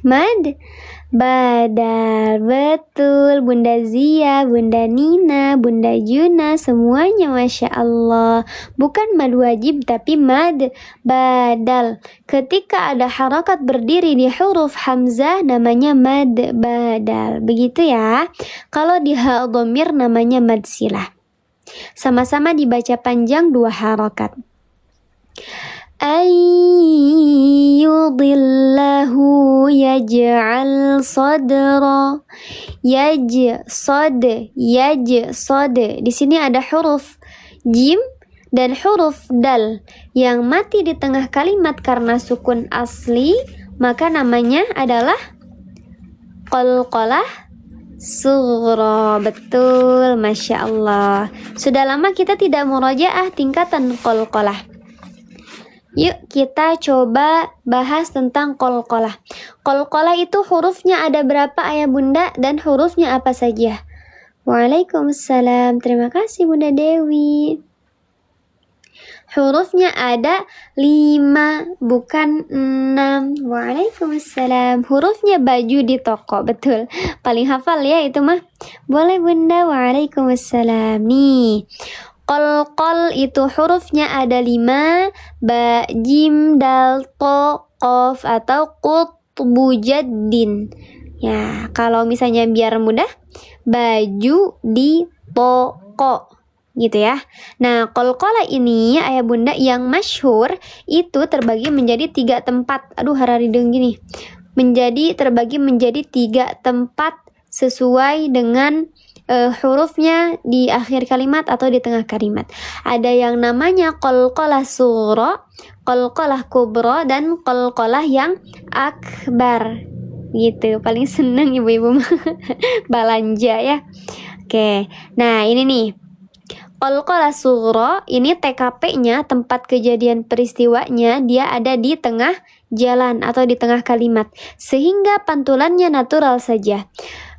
Mad badal. Betul Bunda Zia, Bunda Nina, Bunda Juna, semuanya Masya Allah. Bukan mad wajib tapi mad badal. Ketika ada harakat berdiri di huruf hamzah namanya mad badal. Begitu ya. Kalau di ha dhamir namanya mad silah. Sama-sama dibaca panjang 2 harakat. Ayyudillahu yaj'al sadra. Yaj, di sini ada huruf jim dan huruf dal yang mati di tengah kalimat karena sukun asli, maka namanya adalah qalqalah sughra. Betul, Masya Allah. Sudah lama kita tidak murajaah tingkatan qalqalah. Yuk kita coba bahas tentang qalqalah. Qalqalah itu hurufnya ada berapa ayah bunda dan hurufnya apa saja? Waalaikumsalam. Terima kasih Bunda Dewi. Hurufnya ada 5 bukan 6. Waalaikumsalam. Hurufnya baju di toko. Betul. Paling hafal ya itu mah. Boleh Bunda. Waalaikumsalam. Nih. Qalqal itu hurufnya ada 5, ba, jim, dal, to, qaf atau qutbu jaddin. Ya, kalau misalnya biar mudah, baju di toko gitu ya. Nah, qalqalah ini ayah bunda yang masyhur itu terbagi menjadi 3 tempat. Aduh, hararideng gini. Terbagi menjadi 3 tempat sesuai dengan hurufnya di akhir kalimat atau di tengah kalimat. Ada yang namanya qalqalah sughra, qalqalah kubra, dan qalqalah yang akbar. Gitu. Paling seneng ibu-ibu belanja ya. Oke. Nah, ini nih. Qalqalah sughra ini TKP-nya, tempat kejadian peristiwanya, dia ada di tengah jalan atau di tengah kalimat, sehingga pantulannya natural saja.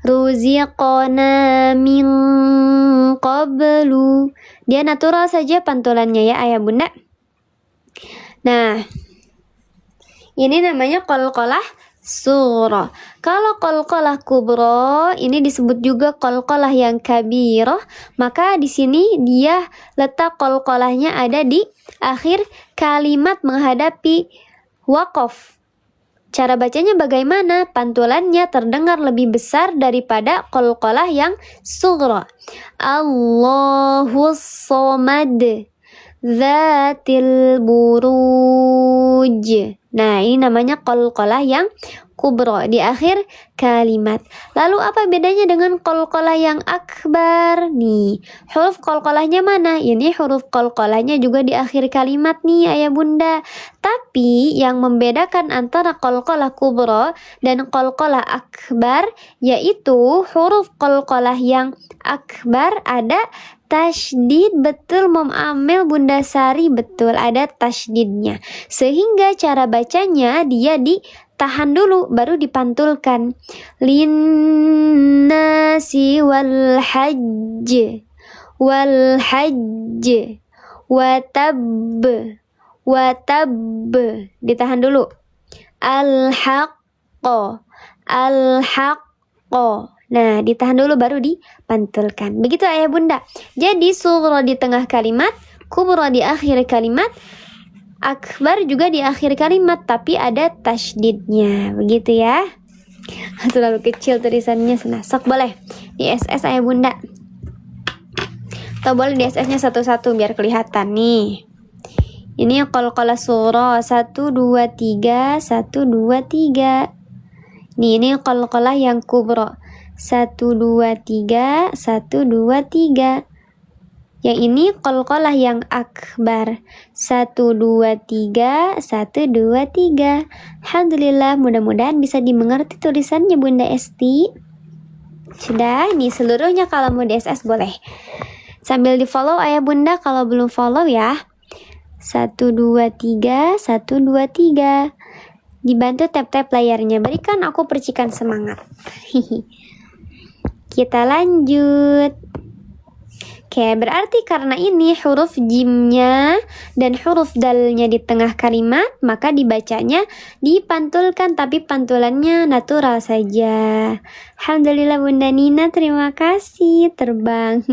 Ruziqona min qablu. Dia natural saja pantulannya ya ayah bunda. Nah, ini namanya qalqalah sughra. Kalau qalqalah kubra ini disebut juga qalqalah yang kabirah, maka di sini dia letak qalqalahnya ada di akhir kalimat menghadapi waqaf. Cara bacanya bagaimana? Pantulannya terdengar lebih besar daripada qalqalah yang sughra. Allahus somad, Zatil buruj. Nah, ini namanya qalqalah yang kubra di akhir kalimat. Lalu apa bedanya dengan qalqalah yang akbar? Nih, huruf qalqalahnya mana? Ini huruf qalqalahnya juga di akhir kalimat nih ayah bunda. Tapi yang membedakan antara qalqalah kubra dan qalqalah akbar yaitu huruf qalqalah yang akbar ada tasydid. Betul Mom Amel, Bunda Sari, betul ada tasydidnya. Sehingga cara bacanya dia ditahan dulu baru dipantulkan. Linnasi wal hajj watab ditahan dulu. Al-haqqo. Nah, ditahan dulu baru dipantulkan. Begitu ayah bunda. Jadi sughra di tengah kalimat, kubra di akhir kalimat, akbar juga di akhir kalimat, tapi ada tasydidnya. Begitu ya. Terlalu kecil tulisannya, senasok boleh di SS ayah bunda. Atau boleh di SS-nya satu-satu biar kelihatan nih. Ini qalqalah sughra 1 2 3 1 2 3. Nih, ini qalqalah yang kubra 1 2 3 1 2 3. Yang ini qalqalah yang akbar 1 2 3 1 2 3. Alhamdulillah, mudah-mudahan bisa dimengerti tulisannya Bunda Esti. Sudah, nih seluruhnya kalau mau di SS boleh. Sambil di follow ayah bunda kalau belum follow ya. 1 2 3 1 2 3. Dibantu tap-tap layarnya. Berikan aku percikan semangat. Kita lanjut. Oke, berarti karena ini huruf jimnya dan huruf dalnya di tengah kalimat, maka dibacanya dipantulkan, tapi pantulannya natural saja. Alhamdulillah Bunda Nina, terima kasih, terbang.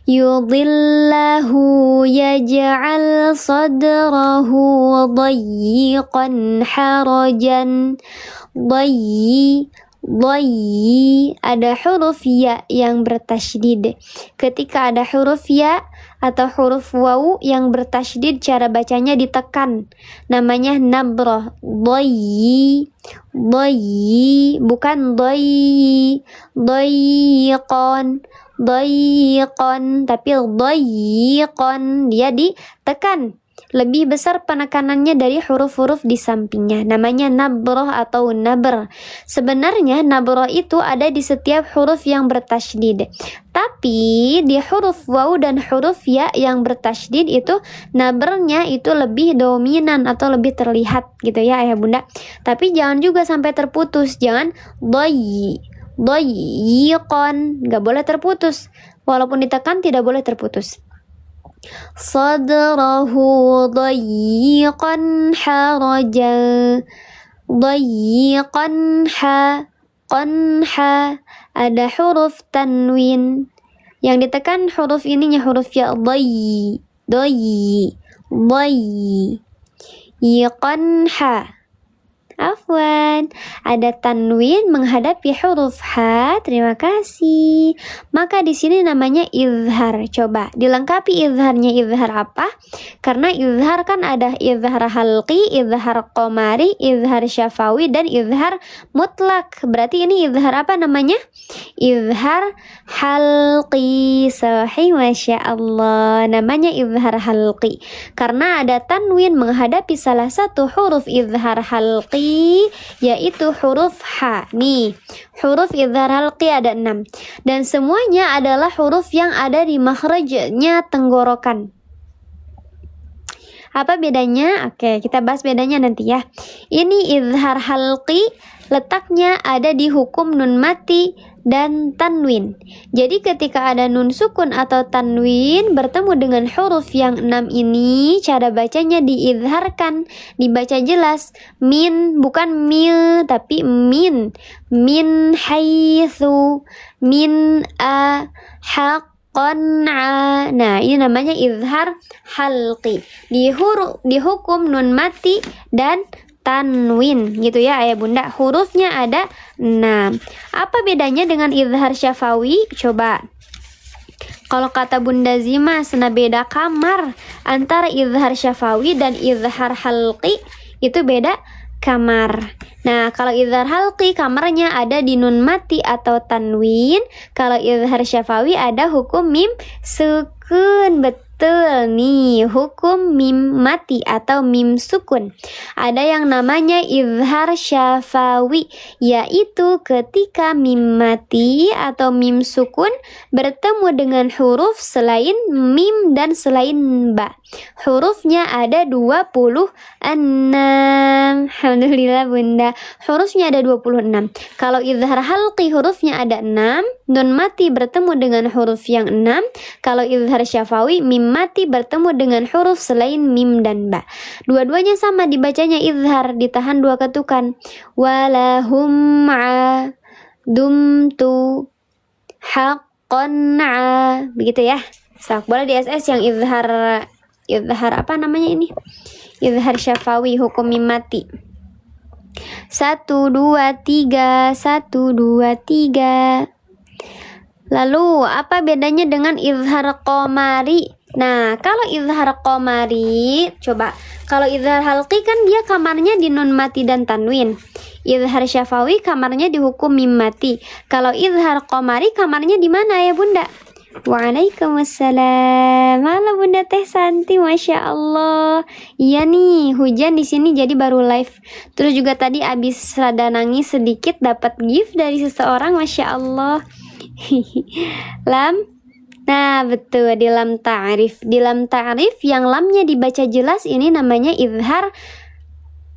Yudhillahu yaj'al sadrahu dayyiqan harajan. Dayyi, ada huruf ya yang bertasydid. Ketika ada huruf ya atau huruf wawu yang bertasydid, cara bacanya ditekan, namanya nabrah. Dayyi, bukan dayyiqan, tapi dayyiqan, dia ditekan. Lebih besar penekanannya dari huruf-huruf di sampingnya, namanya nabrah atau nabr. Sebenarnya nabrah itu ada di setiap huruf yang bertasydid, tapi di huruf waw dan huruf ya yang bertasydid itu nabrnya itu lebih dominan atau lebih terlihat gitu ya ayah bunda. Tapi jangan juga sampai terputus, jangan dayyiqan, nggak boleh terputus, walaupun ditekan tidak boleh terputus. Sadrahu dayyiqan haraja, dayyiqan qanha, ada huruf tanwin yang ditekan, huruf ininya huruf ya, dayyi qanha. Afwan, ada tanwin menghadapi huruf ha. Terima kasih. Maka di sini namanya izhar. Coba dilengkapi izharnya, izhar apa? Karena izhar kan ada izhar halqi, izhar qamari, izhar syafawi, dan izhar mutlak. Berarti ini izhar apa namanya? Izhar halqi. Sahih, masya Allah. Namanya izhar halqi karena ada tanwin menghadapi salah satu huruf izhar halqi, yaitu huruf ha. Nih, huruf izhar halqi ada 6 dan semuanya adalah huruf yang ada di makhrajnya tenggorokan. Apa bedanya? Oke, kita bahas bedanya nanti ya. Ini izhar halqi letaknya ada di hukum nun mati dan tanwin. Jadi ketika ada nun sukun atau tanwin bertemu dengan huruf yang 6 ini, cara bacanya diizharkan, dibaca jelas. Min, bukan mil, tapi min. Min haitsu, min a, qan'a. Nah, ini namanya izhar halqi. Di hukum nun mati dan tanwin gitu ya ayah bunda. Hurufnya ada 6. Apa bedanya dengan izhar syafawi? Coba. Kalau kata Bunda Zima, sena beda kamar antara izhar syafawi dan izhar halqi, itu beda kamar. Nah, kalau izhar halqi kamarnya ada di nun mati atau tanwin. Kalau izhar syafawi ada hukum mim sukun. Betul nih, hukum mim mati atau mim sukun. Ada yang namanya izhar syafawi, yaitu ketika mim mati atau mim sukun bertemu dengan huruf selain mim dan selain ba. Hurufnya ada 26. Alhamdulillah bunda, hurufnya ada 26. Kalau izhar halqi hurufnya ada 6, nun mati bertemu dengan huruf yang 6. Kalau izhar syafawi mim mati bertemu dengan huruf selain mim dan ba. Dua-duanya sama dibacanya izhar, ditahan 2 ketukan. Walahum a dumtu haqqan a, begitu ya. Boleh di SS yang izhar apa namanya ini? Izhar syafawi hukum mim mati. 1 2 3 1 2 3. Lalu apa bedanya dengan izhar qamari? Nah, kalau izhar qamari, coba. Kalau izhar halqi kan dia kamarnya di nun mati dan tanwin. Izhar syafawi kamarnya di hukum mim mati. Kalau izhar qamari kamarnya di mana ya bunda? Waalaikumsalam. Halo Bunda Teh Santi, masya Allah. Iya nih, hujan di sini jadi baru live. Terus juga tadi abis rada nangis sedikit dapat gift dari seseorang, masya Allah. Lam. Nah betul, di lam ta'rif. Di lam ta'rif yang lamnya dibaca jelas ini namanya izhar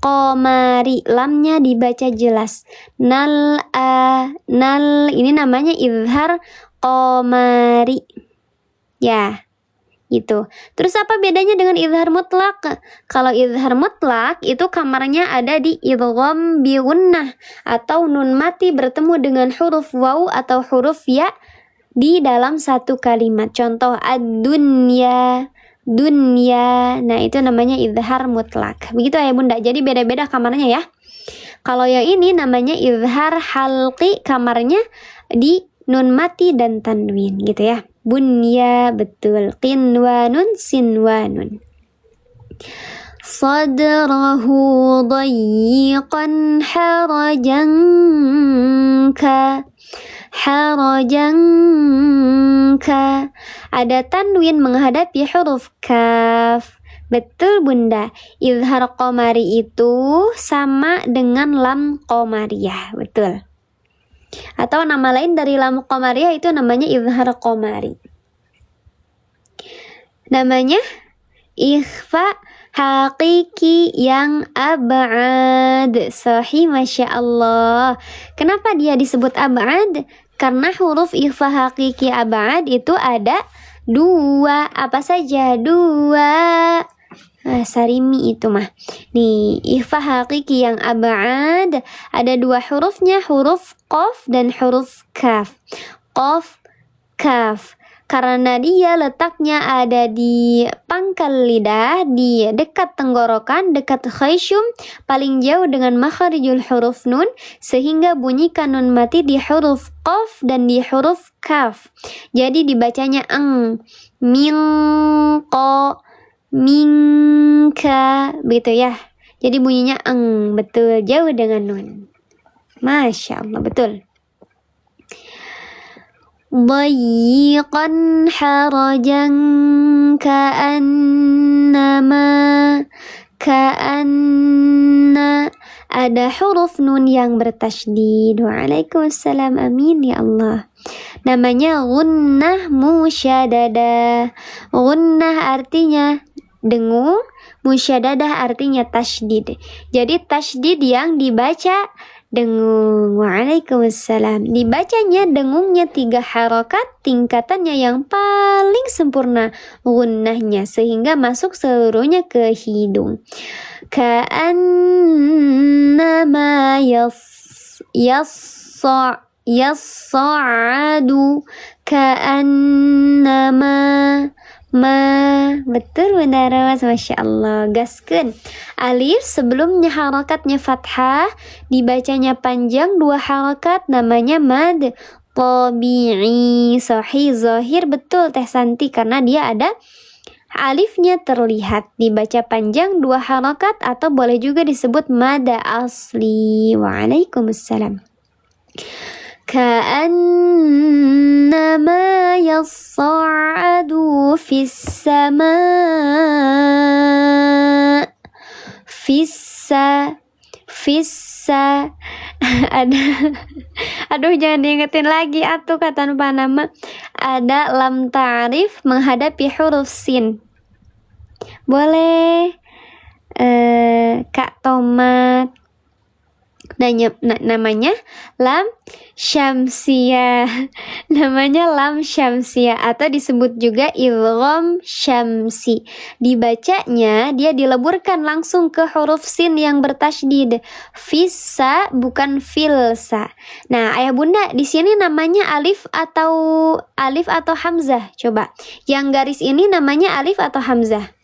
qamari. Lamnya dibaca jelas. Nal a, nal, ini namanya izhar qamari. Ya, gitu. Terus apa bedanya dengan izhar mutlak? Kalau izhar mutlak itu kamarnya ada di idgham bi gunnah atau nun mati bertemu dengan huruf waw atau huruf ya di dalam satu kalimat. Contoh ad-dunya, dunya. Nah, itu namanya izhar mutlak. Begitu ya Bunda. Jadi beda-beda kamarnya ya. Kalau yang ini namanya izhar halqi, kamarnya di nun mati dan tanwin gitu ya. Bunya, betul. Qinwanun, sinwanun. Sadrahu dayiqan harajan ka. Harajan ka. Ada tanwin menghadapi huruf kaf. Betul Bunda. Izhar qamari itu sama dengan lam qamariyah. Betul. Atau nama lain dari lam qamariyah itu namanya izhar qamari. Namanya ikhfa hakiki yang ab'ad. Sahih, Masya Allah. Kenapa dia disebut ab'ad? Karena huruf ikhfa hakiki ab'ad itu ada dua. Apa saja? Dua. Sarimi itu mah. Nih, ikhfa hakiki yang ab'ad ada dua hurufnya, huruf qaf dan huruf kaf. Qaf, kaf. Karena dia letaknya ada di pangkal lidah, di dekat tenggorokan, dekat khayshum, paling jauh dengan makharijul huruf nun, sehingga bunyikan nun mati di huruf qaf dan di huruf kaf. Jadi dibacanya eng, min, ko, minka, begitu ya. Jadi bunyinya eng, betul, jauh dengan nun. Masya Allah, betul. Dayiqan harajan ka'anna ada huruf nun yang bertasydid. Waalaikumsalam, amin ya Allah. Namanya gunnah musyadadah. Gunnah artinya dengung, musyadadah artinya tasydid. Jadi tasydid yang dibaca dengung. Waalaikumsalam. Dibacanya dengungnya 3 harakat, tingkatannya yang paling sempurna gunnahnya, sehingga masuk seluruhnya ke hidung. Ka'annama yassa'adu ka'annama betul Bunda Ros, Masya Allah. Gaskeun. Alif sebelumnya harakatnya fathah, dibacanya panjang 2 harakat, namanya mad tabi'i. Sahih, zahir, betul Teh Santi, karena dia ada alifnya terlihat, dibaca panjang 2 harakat, atau boleh juga disebut mad asli. Waalaikumsalam. Ka'annama yassa'adu fis sama' fissa ada aduh, jangan diingetin lagi atuh kata nama. Ada lam ta'rif menghadapi huruf sin. Boleh Kak Tomat. Namanya lam syamsiyah. Namanya lam syamsiyah, atau disebut juga idgham syamsi. Dibacanya dia dileburkan langsung ke huruf sin yang bertasydid. Fissa bukan filsa. Nah, Ayah Bunda, di sini namanya alif atau hamzah? Coba. Yang garis ini namanya alif atau hamzah?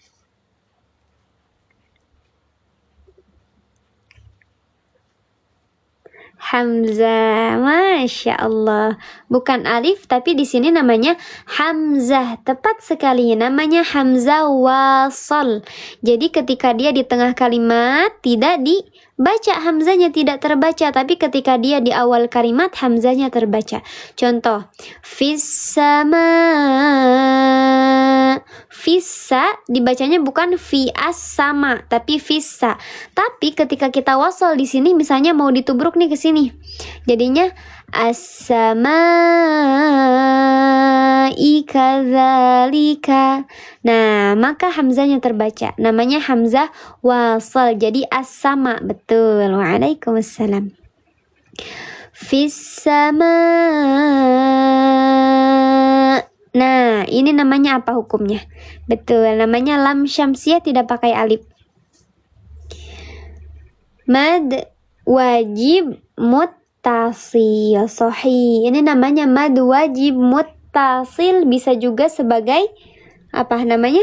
Hamzah, Masya Allah. Bukan alif, tapi di sini namanya hamzah. Tepat sekali, namanya hamzah wasal. Jadi ketika dia di tengah kalimat tidak dibaca, hamzahnya tidak terbaca, tapi ketika dia di awal kalimat hamzahnya terbaca. Contoh, fissama. Fissa dibacanya bukan fi'as sama, tapi fissa. Tapi ketika kita wasal di sini, misalnya mau ditubruk nih ke sini, jadinya as-samai kadzalika. Nah, maka hamzahnya terbaca. Namanya hamzah wasal. Jadi as-sama, betul. Waalaikumsalam. Fis sama Nah, ini namanya apa hukumnya? Betul, namanya lam syamsiyah tidak pakai alif. Mad wajib muttasil sahih. Ini namanya mad wajib muttasil, bisa juga sebagai apa namanya?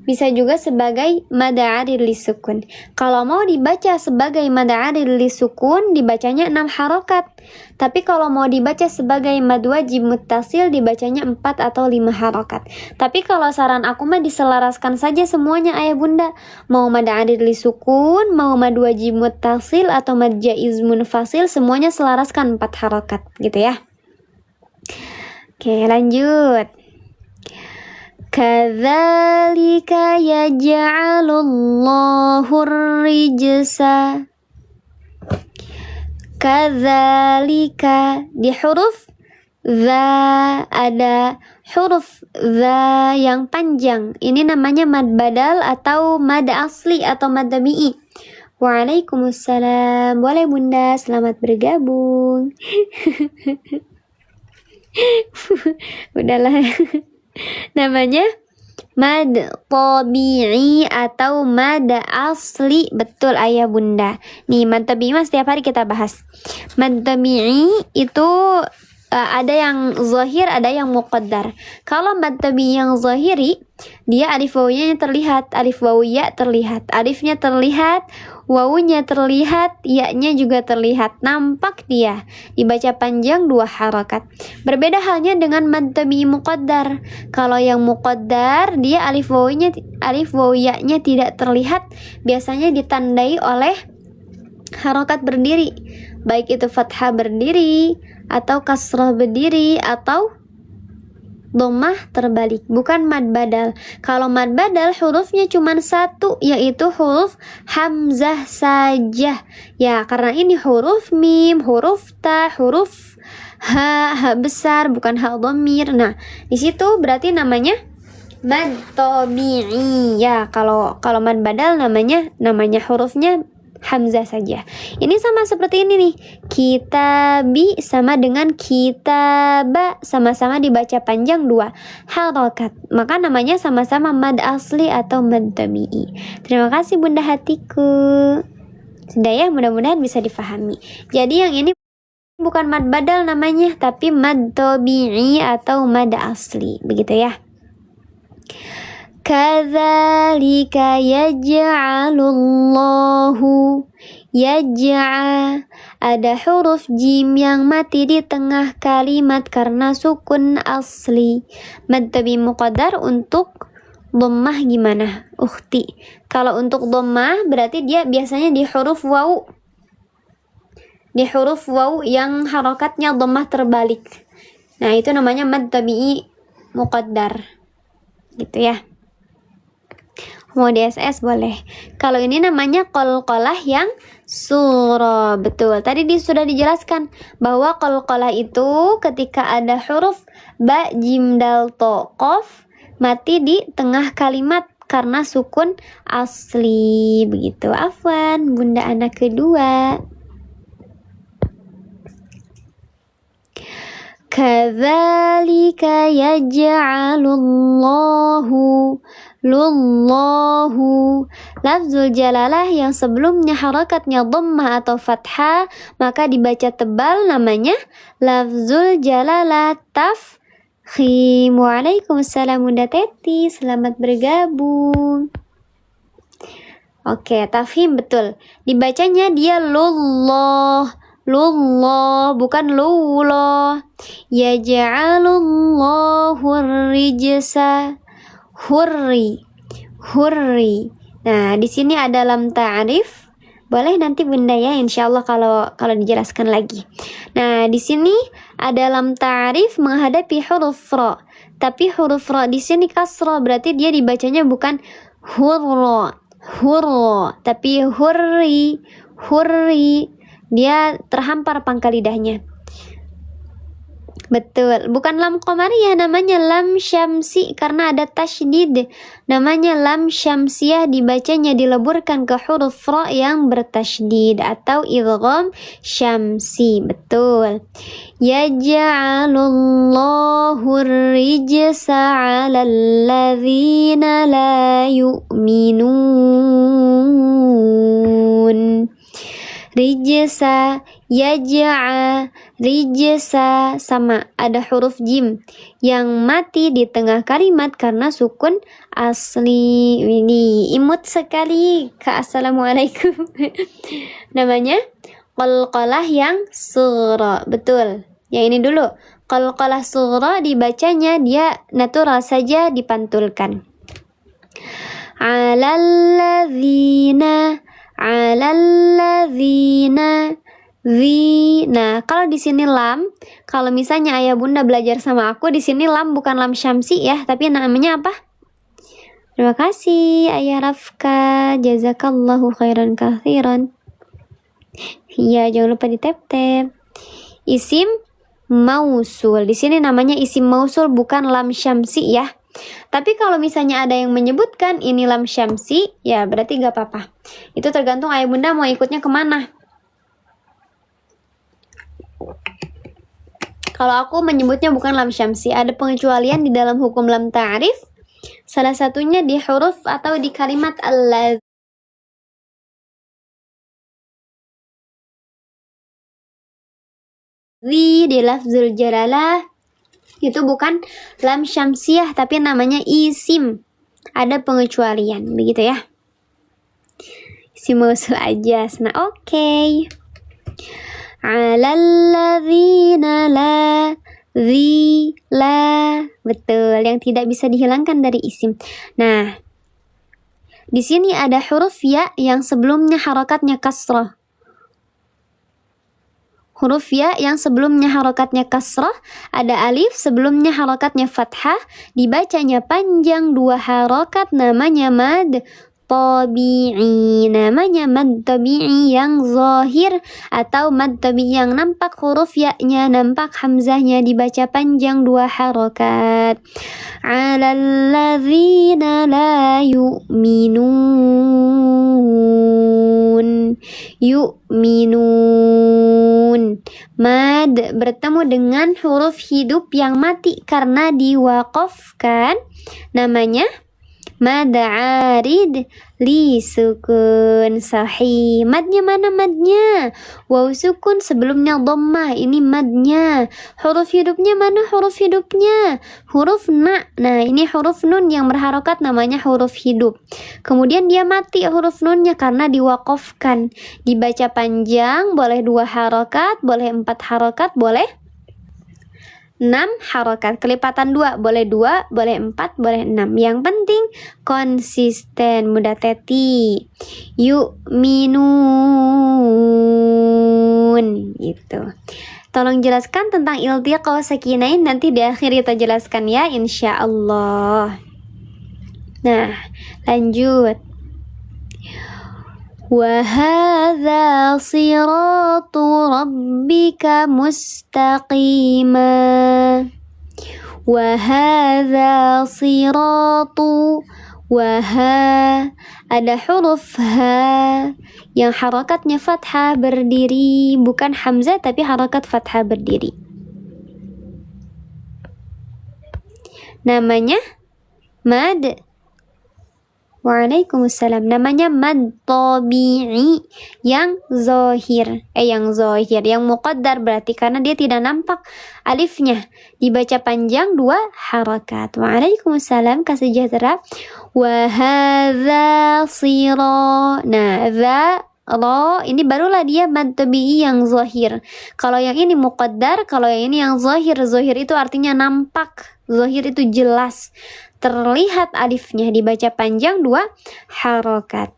Bisa juga sebagai mad arid lisukun. Kalau mau dibaca sebagai mad arid lisukun dibacanya 6 harokat. Tapi kalau mau dibaca sebagai mad wajib muttasil dibacanya 4 atau 5 harokat. Tapi kalau saran aku mah diselaraskan saja semuanya ayah bunda. Mau mad arid lisukun, mau mad wajib muttasil atau mad jaiz munfasil, semuanya selaraskan 4 harokat gitu ya. Oke, lanjut. Kadzalika yaj'alullahu rijsa. Kadzalika di huruf za ada huruf za yang panjang. Ini namanya mad badal atau mad asli atau mad tabi'i. Waalaikumsalam. Boleh bunda, selamat bergabung. Udahlah. Namanya mad tabi'i atau mad asli. Betul ayah bunda. Nih mad tabi'i mas setiap hari kita bahas. Mad tabi'i itu ada yang zahir, ada yang muqaddar. Kalau mad tabi'i yang zahiri, dia alif wawunya terlihat, alif wawu ya terlihat, alifnya terlihat, wawunya terlihat, ya-nya juga terlihat, nampak dia. Dibaca panjang 2 harakat. Berbeda halnya dengan mad tabi'i muqaddar. Kalau yang muqaddar, dia alif wawu ya-nya tidak terlihat, biasanya ditandai oleh harakat berdiri. Baik itu fathah berdiri, atau kasrah berdiri, atau dhammah terbalik, bukan mad badal. Kalau mad badal hurufnya cuma 1, yaitu huruf hamzah saja. Ya, karena ini huruf mim, huruf ta, huruf ha besar, bukan ha dhamir. Nah, di situ berarti namanya mad tabi'i. Ya, kalau mad badal namanya hurufnya hamzah saja. Ini sama seperti ini nih. Kitabi sama dengan kitaba, sama-sama dibaca panjang 2 harakat. Maka namanya sama-sama mad asli atau mad tabi'i. Terima kasih bunda hatiku. Sudah ya, mudah-mudahan bisa difahami. Jadi yang ini bukan mad badal namanya, tapi mad tabi'i atau mad asli. Begitu ya. Kadzalika yaj'alullahu yaj'a. Ada huruf jim yang mati di tengah kalimat karena sukun asli. Mad tabi'i muqaddar untuk dhammah gimana, ukhti? Kalau untuk dhammah berarti dia biasanya di huruf wawu. Di huruf wawu yang harokatnya dhammah terbalik. Nah, itu namanya mad tabi'i muqaddar. Gitu ya. Mau DSS boleh. Kalau ini namanya qalqalah yang surah. Betul. Tadi sudah dijelaskan bahwa qalqalah itu ketika ada huruf ba, jim, dal, to, qaf mati di tengah kalimat karena sukun asli. Begitu. Afwan, bunda anak kedua. Kadzalika yaj'alullahu lullahu. Lafzul jalalah yang sebelumnya harakatnya dhammah atau fathah maka dibaca tebal, namanya lafzul jalalah tafkhim. Waalaikumsalam bunda Teti, selamat bergabung. Oke, tafkhim betul. Dibacanya dia lullah, bukan lullah. Yaj'alullahu rijsa. Hurri. Nah, di sini ada lam ta'rif. Boleh nanti bunda ya, insyaallah kalau dijelaskan lagi. Nah, di sini ada lam ta'rif menghadapi huruf ra. Tapi huruf ra di sini kasrah, berarti dia dibacanya bukan hurra, tapi hurri. Dia terhampar pangkal lidahnya. Betul, bukan lam qamariyah, namanya lam syamsi karena ada tasydid. Namanya lam syamsiyah, dibacanya dileburkan ke huruf ra yang bertasydid atau idgham syamsi. Betul. Yaj'alullahu ar-rijsa 'alal ladzina la yu'minun. Rijsa, yaj'a, rijsa, sama ada huruf jim yang mati di tengah kalimat karena sukun asli. Ini imut sekali Kak, assalamualaikum. Namanya qalqalah yang sughra. Betul, yang ini dulu. Qalqalah sughra dibacanya dia natural saja, dipantulkan. Alalladzina, alalladzina, zi. Nah, kalau di sini lam, kalau misalnya ayah bunda belajar sama aku, di sini lam bukan lam syamsi ya, tapi namanya apa? Terima kasih ayah Rafka, jazakallahu khairan kathiran. Iya, jangan lupa di tap-tap. Isim mausul, di sini namanya isim mausul, bukan lam syamsi ya. Tapi kalau misalnya ada yang menyebutkan ini lam syamsi, ya berarti gak apa-apa. Itu tergantung ayah bunda mau ikutnya kemana. Kalau aku menyebutnya bukan lam syamsi, ada pengecualian di dalam hukum lam ta'rif. Salah satunya di huruf atau di kalimat alladzi, di lafzul jalalah, itu bukan lam syamsiyah tapi namanya isim. Ada pengecualian, begitu ya. Isim mausul aja. Nah, oke. Alalladzina la, zi, la. Betul, yang tidak bisa dihilangkan dari isim. Nah, di sini ada huruf ya yang sebelumnya harakatnya kasrah. Huruf ya yang sebelumnya harokatnya kasrah, ada alif sebelumnya harokatnya fathah, dibacanya panjang 2 harokat, namanya mad tabi'i. Namanya mad tabi'i yang zahir atau mad tabi'i yang nampak huruf ya-nya, nampak hamzahnya, dibaca panjang 2 harokat. Alalladzina la yu'minun. Yu'minun. Mad bertemu dengan huruf hidup yang mati karena diwaqafkan, namanya mad arid li sukun sahih. Madnya mana madnya? Waw sukun sebelumnya dhammah, ini madnya. Huruf hidupnya mana huruf hidupnya? Huruf na. Nah, ini huruf nun yang berharokat namanya huruf hidup. Kemudian dia mati huruf nunnya karena diwaqafkan. Dibaca panjang, boleh 2 harokat, boleh 4 harokat, boleh 6 harokat. Kelipatan 2, boleh 2, boleh 4, boleh 6. Yang penting konsisten, mudah teti. Yu'minun, gitu. Tolong jelaskan tentang iltiqa sakinain, nanti di akhir kita jelaskan ya, insya Allah. Nah, lanjut. وَهَذَا صِرَاطُ رَبِّكَ مُسْتَقِيمًا. وَهَذَا صِرَاطُ, waha, ada huruf ha yang harakatnya fathah berdiri, bukan hamzah tapi harakat fathah berdiri. Namanya mad. Waalaikumsalam. Namanya mad tabi'i yang zahir. Yang muqaddar berarti karena dia tidak nampak alifnya. Dibaca panjang 2 harakat. Waalaikumsalam, kasih sejahtera. Wa hadza sira. Nah, dza ra ini barulah dia mad tabi'i yang zahir. Kalau yang ini muqaddar, kalau yang ini yang zahir. Zahir itu artinya nampak. Zahir itu jelas. Terlihat alifnya, dibaca panjang 2 harokat.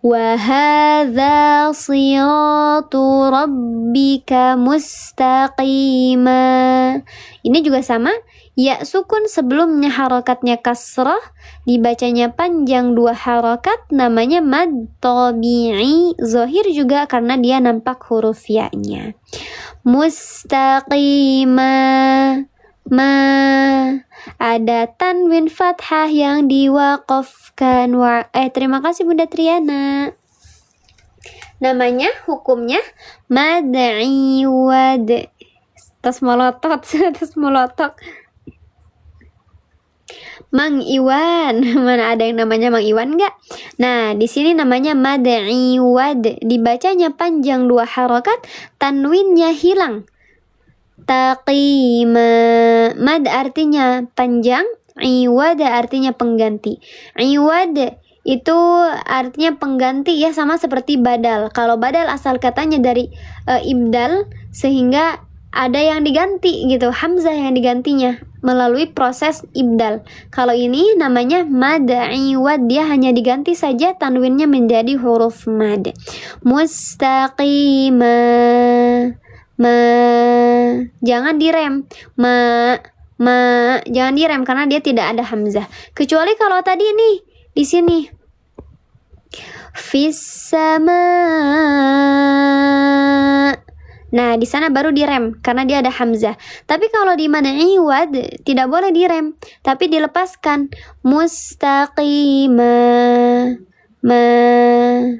Wa hadza siratu rabbika mustaqima. Ini juga sama, ya sukun sebelumnya harokatnya kasrah, dibacanya panjang 2 harokat, namanya mad tabi'i, zahir juga karena dia nampak huruf ya-nya. Mustaqima. Ma. Ada tanwin fathah yang diwaqafkan. Terima kasih Bunda Triana. Namanya, hukumnya mad iwad. Tas molotot. Mang Iwan. Mana ada yang namanya Mang Iwan nggak? Nah, di sini namanya mad iwad. Dibacanya panjang 2 harokat, tanwinnya hilang. Taqima. Mad artinya panjang, iwad artinya pengganti. Iwad itu artinya pengganti ya, sama seperti badal. Kalau badal asal katanya dari ibdal, sehingga ada yang diganti gitu, hamzah yang digantinya melalui proses ibdal. Kalau ini namanya mad iwad, dia hanya diganti saja tanwinnya menjadi huruf mad. Mustaqima. Jangan direm. Jangan direm karena dia tidak ada hamzah. Kecuali kalau tadi nih di sini fis sama. Nah, di sana baru direm karena dia ada hamzah. Tapi kalau di mad iwad tidak boleh direm, tapi dilepaskan. Mustaqima.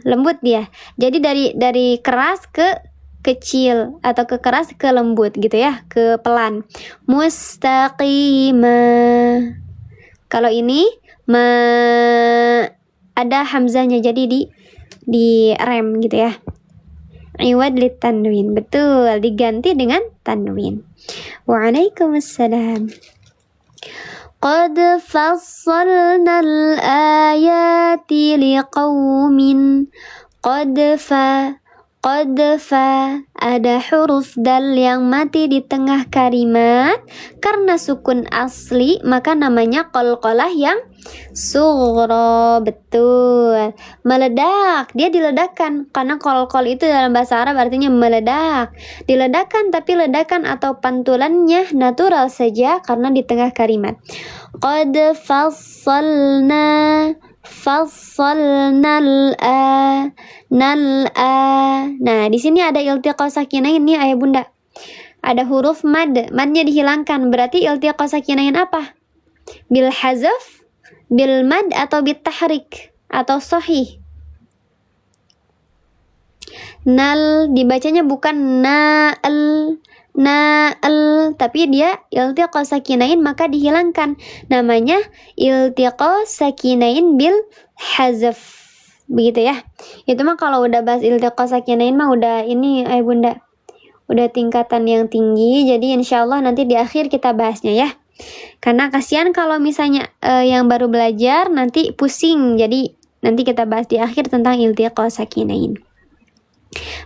Lembut dia. Jadi dari keras ke kecil atau ke keras ke lembut gitu ya, ke pelan. Mustaqimah. Kalau ini ada hamzahnya, jadi di rem gitu ya. Iwad lit tanwin. Betul, diganti dengan tanwin. Waalaikumsalam. Qad fassalna al-ayati liqaumin. Qad ada huruf dal yang mati di tengah kalimat karena sukun asli, maka namanya qalqalah yang sughra. Betul, meledak, dia diledakkan karena qalqal itu dalam bahasa Arab artinya meledak, diledakkan, tapi ledakan atau pantulannya natural saja karena di tengah kalimat. Qad fassalna Nah, di sini ada iltiqa sakinain nih ayah bunda. Ada huruf madnya dihilangkan. Berarti iltiqa sakinain apa? Bil hazaf, bil mad, atau bil tahrik, atau sahih. Nal dibacanya bukan na'al, tapi dia iltiqa sakinain maka dihilangkan. Namanya iltiqa sakinain bil hazaf. Begitu ya. Itu mah kalau udah bahas iltiqa sakinain mah udah ini bunda, udah tingkatan yang tinggi. Jadi insyaallah nanti di akhir kita bahasnya ya. Karena kasihan kalau misalnya yang baru belajar nanti pusing. Jadi nanti kita bahas di akhir tentang iltiqa sakinain.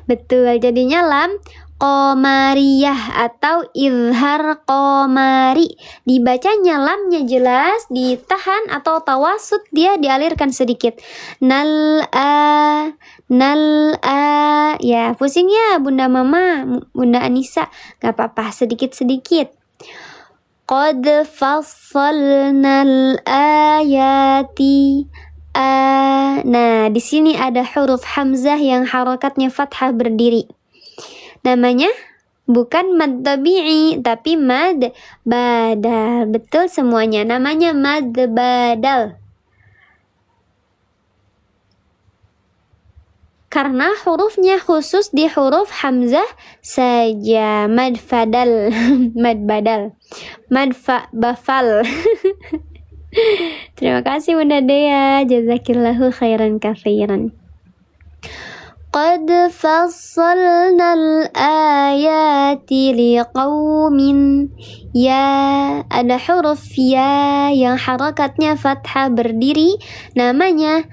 Betul, jadinya lam qamariyah atau izhar qamari. Dibacanya lamnya jelas, ditahan atau tawasud dia dialirkan sedikit. Nal a. Ya, pusing ya Bunda Mama, Bunda Anissa. Gak apa-apa, sedikit-sedikit. Qad fassalnal ayati. Nah, di sini ada huruf hamzah yang harakatnya fathah berdiri. Namanya bukan mad tabi'i, tapi mad badal. Betul semuanya, namanya mad badal. Karena hurufnya khusus di huruf hamzah saja. Mad fadal, mad badal, mad bafal. Terima kasih Bunda Dea, jazakillahu khairan katsiran. Qad fassalna al-ayati liqaumin. Ya, ada huruf ya yang harakatnya fathah berdiri, namanya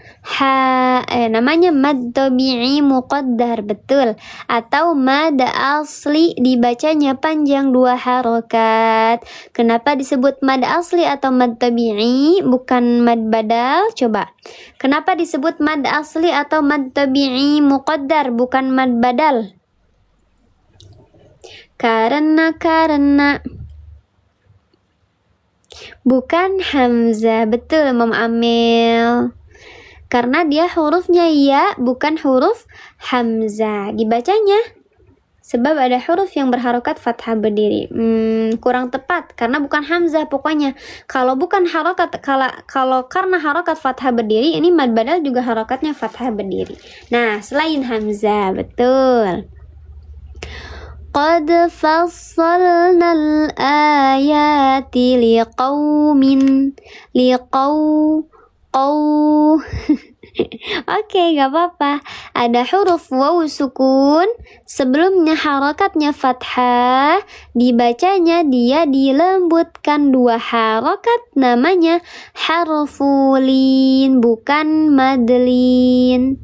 namanya mad tabi'i muqaddar. Betul, atau mad asli dibacanya panjang 2 harokat. Kenapa disebut mad asli atau mad tabi'i bukan mad badal? Coba, kenapa disebut mad asli atau mad tabi'i muqaddar bukan mad badal? Karena bukan hamzah. Betul Mam Amel, karena dia hurufnya ya, bukan huruf hamzah. Dibacanya Sebab ada huruf yang berharokat fathah berdiri. Kurang tepat karena bukan hamzah pokoknya. Kalau bukan harokat, kalau karena harokat fathah berdiri, ini mad badal juga harokatnya fathah berdiri. Nah, selain hamzah, betul. Qad fassalnal ayati liqaumin Oke, gak apa-apa. Ada huruf waw sukun, sebelumnya harakatnya fathah, dibacanya dia dilembutkan 2 harakat, namanya harfulin, bukan madlin.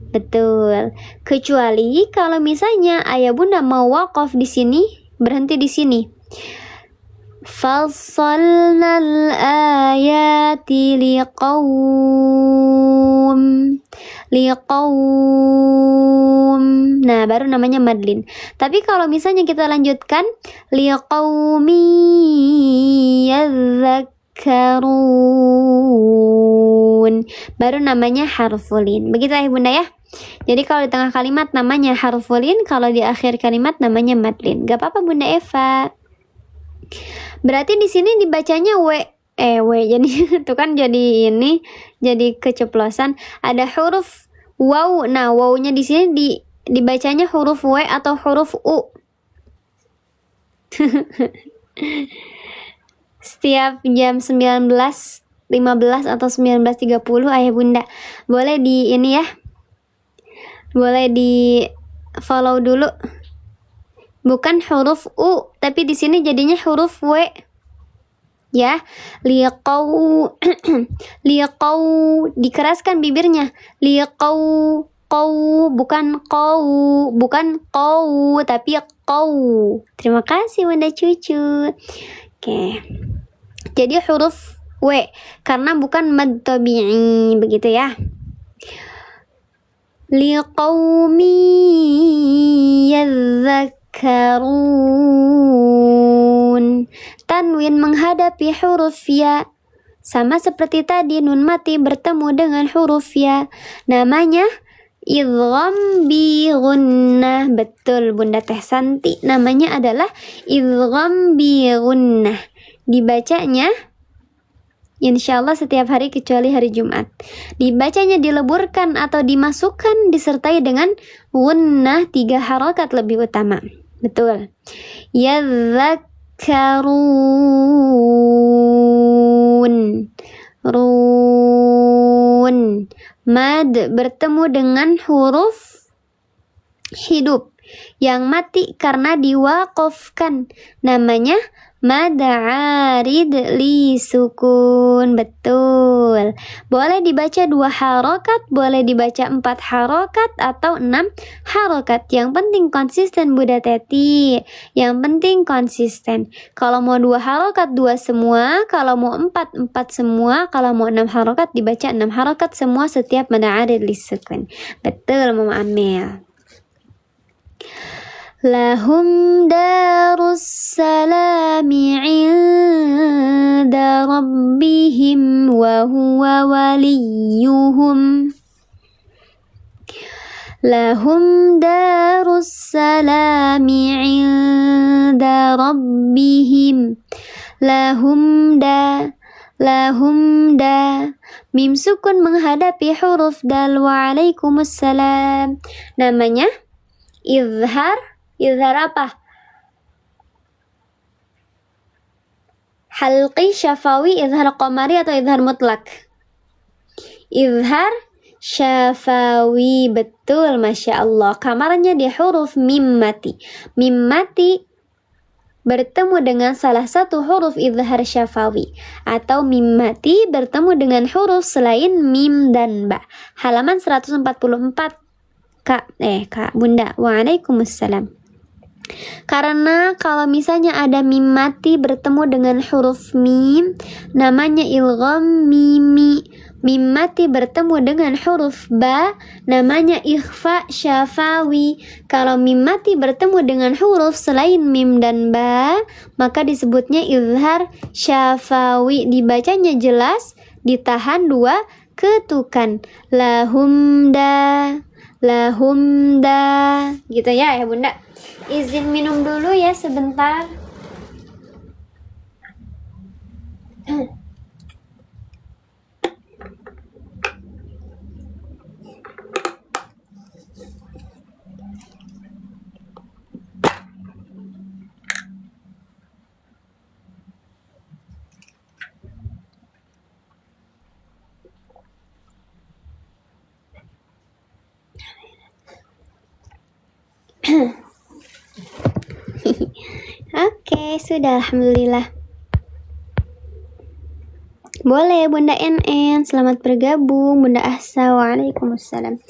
Betul. Kecuali kalau misalnya ayah bunda mau waqaf di sini, berhenti di sini. Fassalnal ayati liqaum. Nah, baru namanya madlin. Tapi kalau misalnya kita lanjutkan liqaumi yadhakkarun, baru namanya harfulin. Begitu ya bunda ya. Jadi kalau di tengah kalimat namanya harfulin, kalau di akhir kalimat namanya madlin. Gak apa-apa bunda Eva. Berarti di sini dibacanya w, jadi itu kan jadi ini, jadi keceplosan. Ada huruf waw. Nah, wawnya di sini dibacanya huruf w atau huruf u. Setiap jam 19.15 atau 19.30 ayah bunda boleh di ini ya, boleh di follow dulu. Bukan huruf u, tapi di sini jadinya huruf w. Ya, liqau dikeraskan bibirnya. Liqau bukan qau, tapi qau. Terima kasih bunda cucu. Oke. Jadi huruf w karena bukan mad tabi'i, begitu ya. Liqaumi yadhakkarun. Tanwin menghadapi huruf ya. Sama seperti tadi, nun mati bertemu dengan huruf ya. Namanya idgham bi gunnah. Betul bunda Teh Santi. Namanya adalah idgham bi gunnah. Dibacanya insyaallah setiap hari kecuali hari Jumat. Dibacanya dileburkan atau dimasukkan disertai dengan gunnah 3 harakat lebih utama. Betul. Yadhakkarun. Run. Mad bertemu dengan huruf hidup yang mati karena diwaqafkan. Namanya mad arid li sukun. Betul. Boleh dibaca 2 harokat, boleh dibaca 4 harokat atau 6 harokat. Yang penting konsisten Bunda Teti. Yang penting konsisten. Kalau mau 2 harokat 2 semua, kalau mau 4 semua, kalau mau 6 harokat dibaca 6 harokat semua setiap mad arid li sukun. Betul Mama Amel. Lahum darus salami inda rabbihim wa huwa waliyuhum. Lahum darus salami inda rabbihim. Lahum da. Mim sukun menghadapi huruf dal. Waalaikumsalam. Namanya izhar. Izhar apa? Halqi, syafawi, izhar qamari atau izhar mutlak? Izhar syafawi. Betul, Masya Allah. Kamarnya di huruf mim mati. Mim mati bertemu dengan salah satu huruf izhar syafawi, atau mim mati bertemu dengan huruf selain mim dan ba. Halaman 144 Kak Bunda. Waalaikumsalam. Karena kalau misalnya ada mim mati bertemu dengan huruf mim, namanya ilgham mimi. Mim mati bertemu dengan huruf ba, namanya ikhfa syafawi. Kalau mim mati bertemu dengan huruf selain mim dan ba, maka disebutnya izhar syafawi. Dibacanya jelas, ditahan 2 ketukan. Lahum da. lahum da. Gitu ya bunda. Izin minum dulu ya sebentar. Oke, sudah alhamdulillah. Boleh Bunda NN, selamat bergabung. Bunda Ahsa, waalaikumsalam.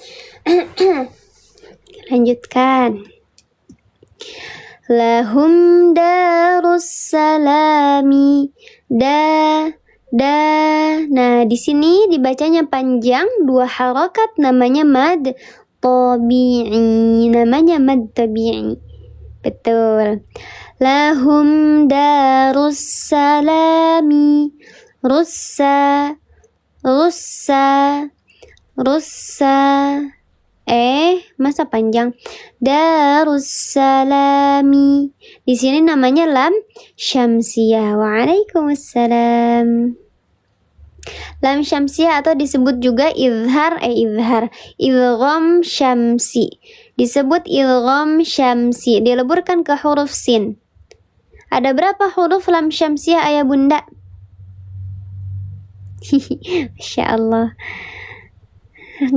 Lanjutkan. Lahum darus salami Nah, di sini dibacanya panjang, 2 harakat, namanya mad tabi'i. Namanya mad tabi'i. Betul. Lahum darus salami russa. Masa panjang? Darussalami. Di sini namanya lam syamsiyah. Waalaikumsalam. Lam syamsiyah atau disebut juga idgham syamsi. Disebut idgham syamsi, dileburkan ke huruf sin. Ada berapa huruf lam syamsiyah ayah bunda? Masya Allah,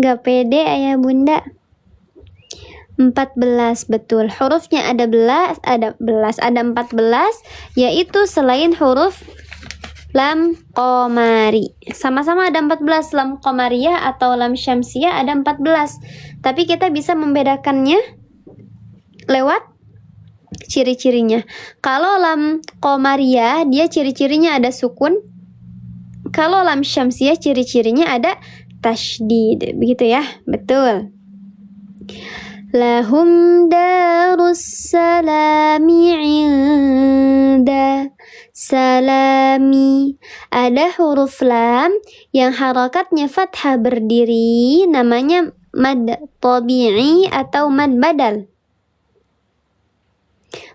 gak pede ayah bunda. 14, betul. Hurufnya ada 14, yaitu selain huruf lam qamari. Sama-sama ada 14, lam qamariyah atau lam syamsiyah ada 14. Tapi kita bisa membedakannya lewat ciri-cirinya. Kalau lam qamariyah, dia ciri-cirinya ada sukun. Kalau lam syamsiyah ciri-cirinya ada tasydid, begitu ya? Betul. Lahum darus salami inda salami. Ada huruf lam yang harakatnya fathah berdiri, namanya mad tabi'i atau mad badal.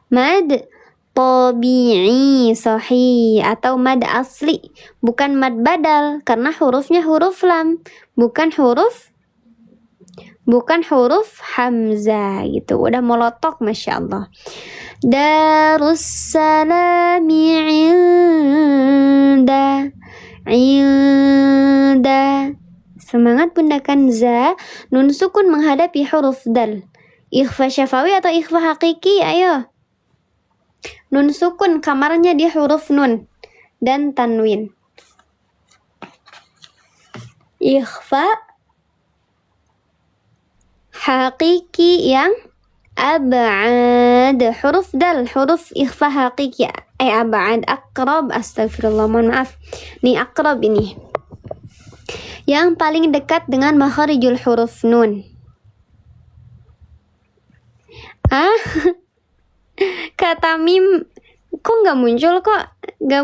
Mad tabi'i sahih atau mad asli, bukan mad badal, karena hurufnya huruf lam, bukan huruf hamzah gitu. Udah molotok, masya Allah. Darussalami inda. Semangat bunda Kanza. Nun sukun menghadapi huruf dal. Ikhfa syafawi atau ikhfa hakiki? Ayo. Nun sukun kamarnya di huruf nun dan tanwin. Ikhfa hakiki yang ab'ad. Huruf dal, huruf ikhfa hakiki. Ab'ad, akrab, astagfirullah, mohon maaf. Nih akrab ini. Yang paling dekat dengan makharijul huruf nun. Kata Mim, kok nggak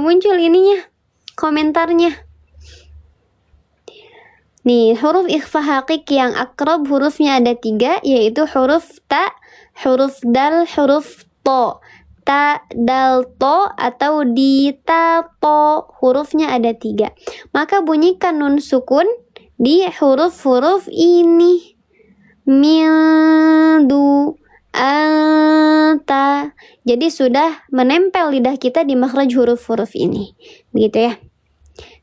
muncul ininya, komentarnya. Nih, huruf ikhfa hakiki yang akrab hurufnya ada 3, yaitu huruf ta, huruf dal, huruf to. Ta, dal, to, atau di ta, to, hurufnya ada 3. Maka bunyikan nun sukun di huruf-huruf ini. Mildu, anta. Jadi sudah menempel lidah kita di makhraj huruf-huruf ini. Begitu ya.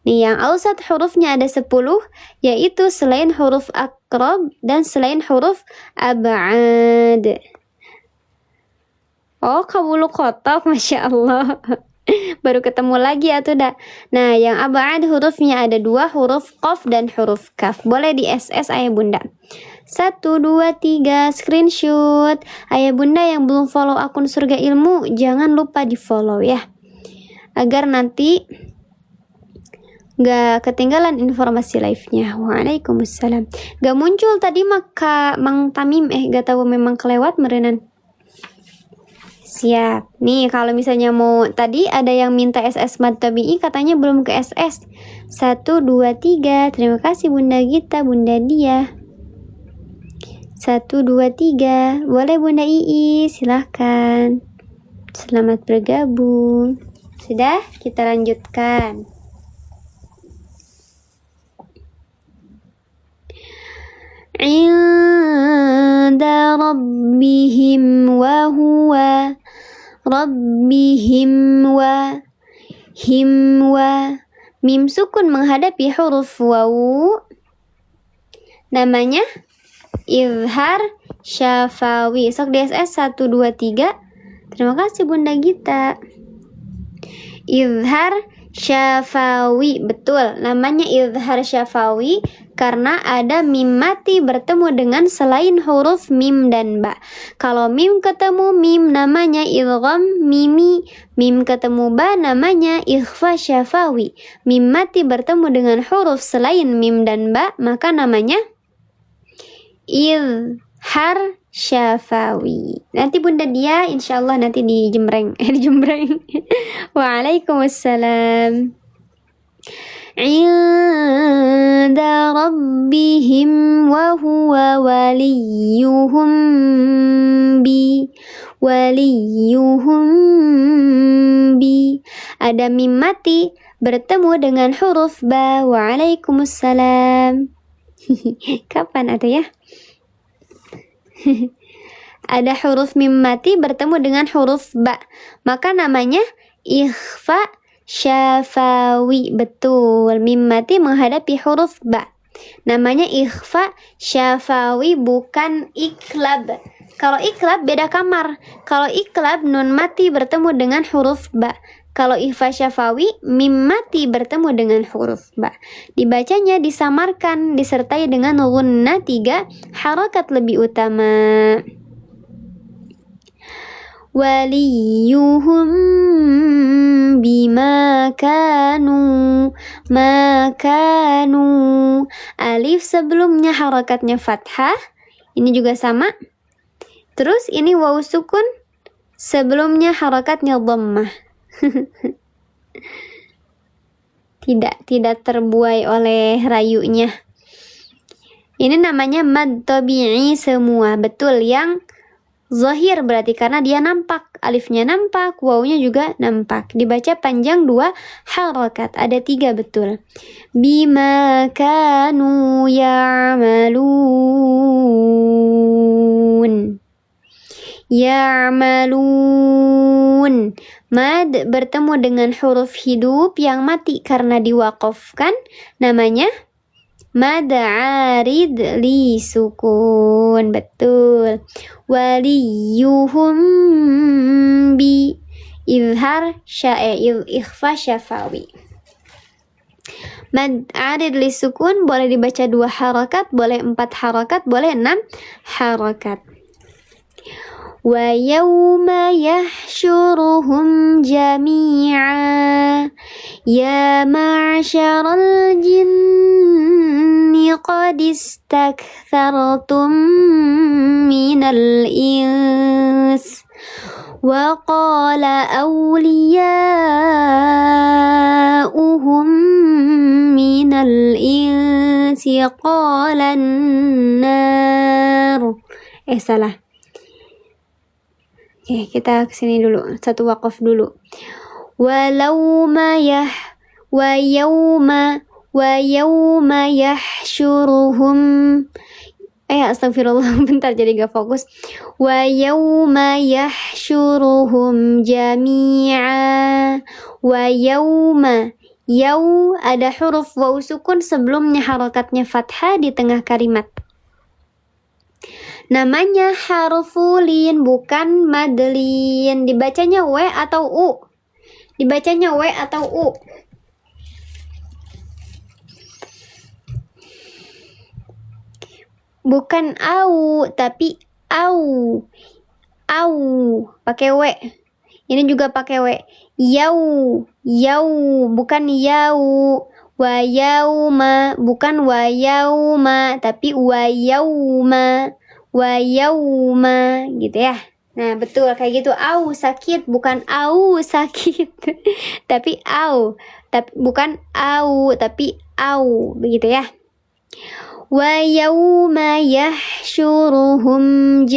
Nih, yang ausat hurufnya ada 10, yaitu selain huruf akrab dan selain huruf ab'ad. Oh, kabulu kotok, masya Allah. Baru ketemu lagi atau dah. Nah, yang ab'ad hurufnya ada 2, huruf qaf dan huruf kaf. Boleh di SS ayah bunda. 1, 2, 3 screenshot. Ayah bunda yang belum follow akun Surga Ilmu, jangan lupa di follow ya, agar nanti gak ketinggalan informasi live-nya. Waalaikumsalam. Gak muncul tadi maka Mang Tamim, gak tahu memang kelewat merenan. Siap. Nih kalau misalnya mau, tadi ada yang minta SS mad tabi'i, katanya belum ke SS. 1, 2, 3. Terima kasih Bunda Gita, Bunda Dia. 1, 1, 2, 3. Boleh Bunda Ii, silahkan. Selamat bergabung. Sudah, kita lanjutkan. Inda rabbihim wa huwa rabbihim wa him wa. Mim sukun menghadapi huruf wawu. Namanya izhar syafawi. Sok DSS 1, 2, 3. Terima kasih Bunda Gita. Izhar syafawi, betul. Namanya izhar syafawi karena ada mim mati bertemu dengan selain huruf mim dan ba. Kalau mim ketemu mim namanya idgham mimi, mim ketemu ba namanya ikhfa syafawi. Mim mati bertemu dengan huruf selain mim dan ba maka namanya izhar syafawi. Nanti Bunda Dia insyaallah nanti dijembreng. Dijembreng. Waalaikumsalam. Inda rabbihim wa huwa waliyuhum bi. Ada mim mati bertemu dengan huruf ba. Waalaikumsalam. Kapan atau ya? Ada huruf mim mati bertemu dengan huruf ba, maka namanya ikhfa syafawi. Betul, mim mati menghadapi huruf ba, namanya ikhfa syafawi, bukan iklab. Kalau iklab beda kamar. Kalau iklab nun mati bertemu dengan huruf ba. Kalau ikhfa syafawi mim mati bertemu dengan huruf ba. Dibacanya disamarkan disertai dengan gunnah 3 harakat lebih utama. Waliyuhum bima kanu makanu. Alif sebelumnya harakatnya fathah. Ini juga sama. Terus ini waw sukun sebelumnya harakatnya dhammah. Tidak terbuai oleh rayunya. Ini namanya mad tabi'i semua. Betul, yang zahir berarti karena dia nampak. Alifnya nampak, wawnya juga nampak. Dibaca panjang 2 harakat. Ada 3 betul. Bima kanu ya'malun. Ya'malun. Mad bertemu dengan huruf hidup yang mati karena diwaqafkan, namanya mad arid li sukun. Betul. Waliyuhum bi izhar ikhfa syafawi. Mad arid li sukun boleh dibaca 2 harakat, boleh 4 harakat, boleh 6 harakat. Wa yawma yahsyuruhum jami'a ya ma'syaral jinni qad istakthartum minal ins wa qala awliya'uhum minal insi qala an-nar. Salah. Oke, kita kesini dulu. Satu wakaf dulu. Walau ma wa yawma yahsyuruhum. Astagfirullah, bentar jadi gak fokus. Wa yawma yahsyuruhum jami'a. Wa yawma. Yaw ada huruf waw sukun sebelumnya harakatnya fathah di tengah kalimat. Namanya harfulin, bukan madlin. Dibacanya W atau U? Dibacanya W atau U? Bukan au, tapi au. Au, pakai W. Ini juga pakai W. Yau, bukan yau. Wa yauma, bukan wa yauma, tapi wa yauma. Wa yauma, gitu ya. Nah, betul kayak gitu. Au sakit, bukan au sakit. Tapi au, tapi bukan au, tapi au, begitu ya. Wa yawma yahsyuruhum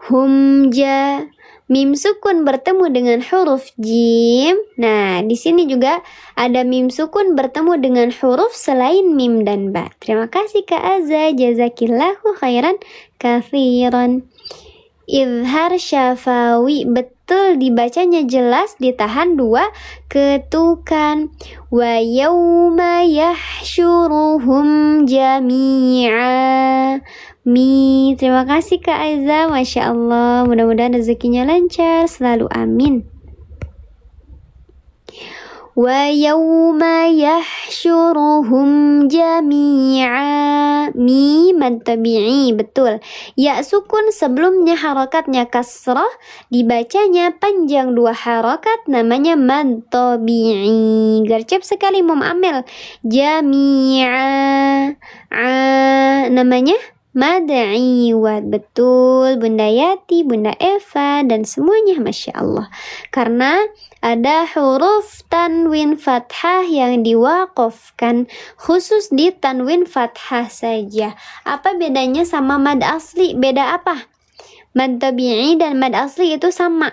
humja. Mim sukun bertemu dengan huruf jim. Nah, di sini juga ada mim sukun bertemu dengan huruf selain mim dan ba. Terima kasih Kak Azza, jazakillahu khairan katsiran. Izhar syafawi, betul dibacanya jelas, ditahan dua ketukan. Wa yawma yahsyuruhum jami'a. Terima kasih Kak Aiza, Masya Allah, mudah-mudahan rezekinya lancar selalu, amin. Wa yawma yahsyuruhum jami'a. Mad tabi'i, betul. Ya sukun sebelumnya harakatnya kasrah, dibacanya panjang dua harakat, namanya mad tabi'i. Gercep sekali Mom Amel. Jami'a, namanya mad iwad. Betul Bunda Yati, Bunda Eva, dan semuanya Masya Allah. Karena ada huruf tanwin fathah yang diwaqafkan, khusus di tanwin fathah saja. Apa bedanya sama mad asli? Beda apa? Mad tabi'i dan mad asli itu sama